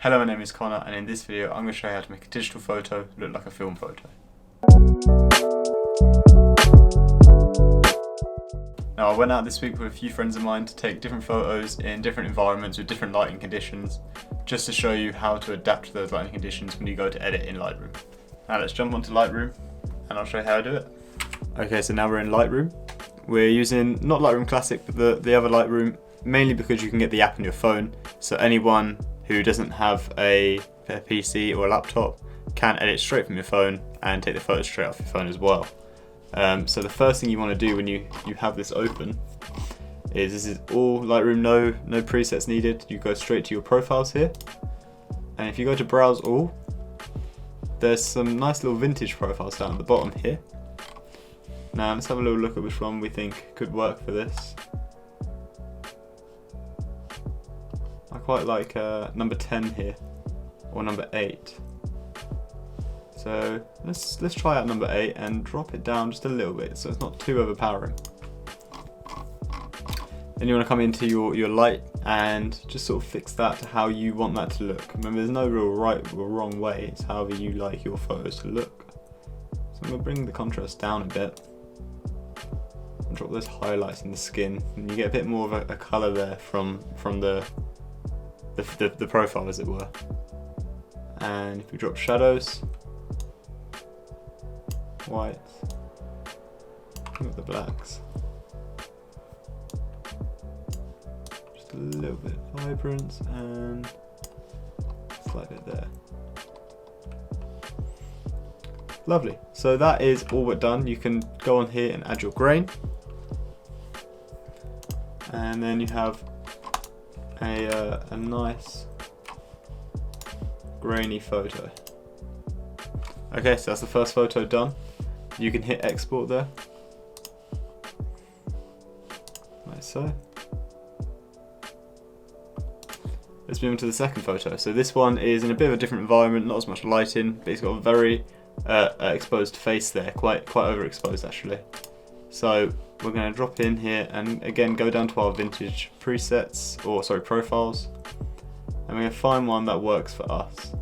Hello, my name is Connor, and in this video I'm going to show you how to make a digital photo look like a film photo. Now, I went out this week with a few friends of mine to take different photos in different environments with different lighting conditions, just to show you how to adapt to those lighting conditions when you go to edit in Lightroom. Now let's jump onto Lightroom and I'll show you how I do it. Okay, so now we're in Lightroom. We're using not Lightroom Classic but the other Lightroom, mainly because you can get the app on your phone, so anyone who doesn't have a PC or a laptop can edit straight from your phone and take the photos straight off your phone as well. So the first thing you want to do when you have this open is, this is all Lightroom, no presets needed. You go straight to your profiles here, and if you go to browse all, there's some nice little vintage profiles down at the bottom here. Now let's have a little look at which one we think could work for this. I quite like number 10 here, or number 8. So let's try out number 8 and drop it down just a little bit so it's not too overpowering. Then you want to come into your light and just sort of fix that to how you want that to look. Remember, there's no real right or wrong way, it's however you like your photos to look. So I'm going to bring the contrast down a bit and drop those highlights in the skin, and you get a bit more of a colour there from the profile, as it were. And if we drop shadows, whites, with the blacks, just a little bit of vibrance and a slight bit there. Lovely. So that is all but done. You can go on here and add your grain, and then you have a nice grainy photo. Okay, so that's the first photo done. You can hit export there, like so. Let's move on to the second photo. So this one is in a bit of a different environment, not as much lighting, but it's got a very exposed face there, quite overexposed actually. So we're going to drop in here and again go down to our vintage presets, or sorry, profiles, and we're going to find one that works for us.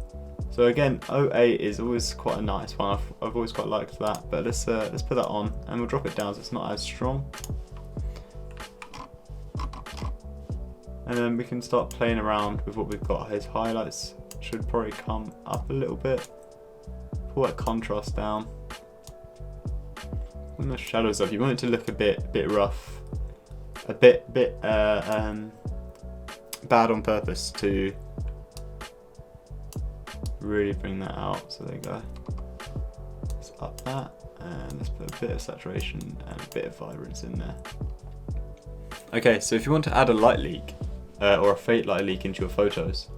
So again, 08 is always quite a nice one. I've always quite liked that, but let's put that on and we'll drop it down so it's not as strong. And then we can start playing around with what we've got. His highlights should probably come up a little bit. Pull that contrast down. And the shadows up. You want it to look a bit rough, a bit bad on purpose to really bring that out. So there you go. Let's up that, and let's put a bit of saturation and a bit of vibrance in there. Okay, so if you want to add a light leak or a fake light leak into your photos,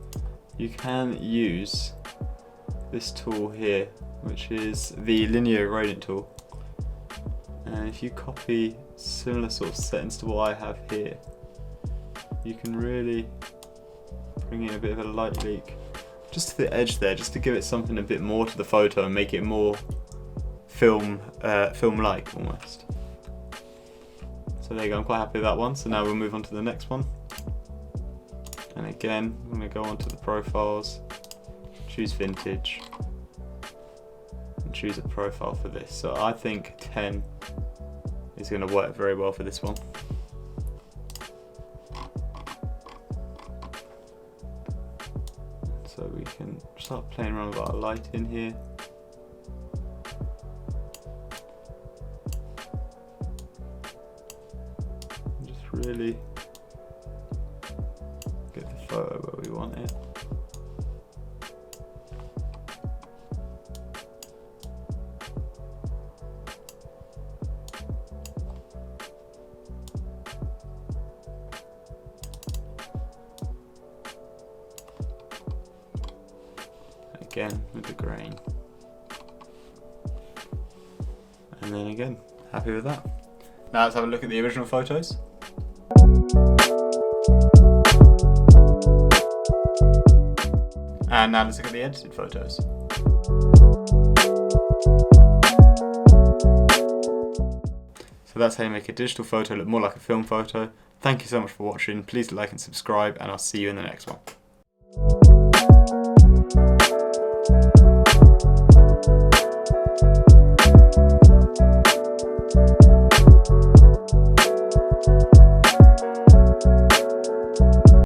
you can use this tool here, which is the linear gradient tool. And if you copy similar sort of settings to what I have here, you can really bring in a bit of a light leak just to the edge there, just to give it something a bit more to the photo and make it more film-like almost. So there you go, I'm quite happy with that one. So now we'll move on to the next one. And again, I'm going to go onto the profiles, choose vintage, and choose a profile for this. So I think 10 is going to work very well for this one. So we can start playing around with our light in here. And just really get the photo where we want it. Again with the grain, and then again, happy with that. Now let's have a look at the original photos. And now let's look at the edited photos. So that's how you make a digital photo look more like a film photo. Thank you so much for watching. Please like and subscribe, and I'll see you in the next one.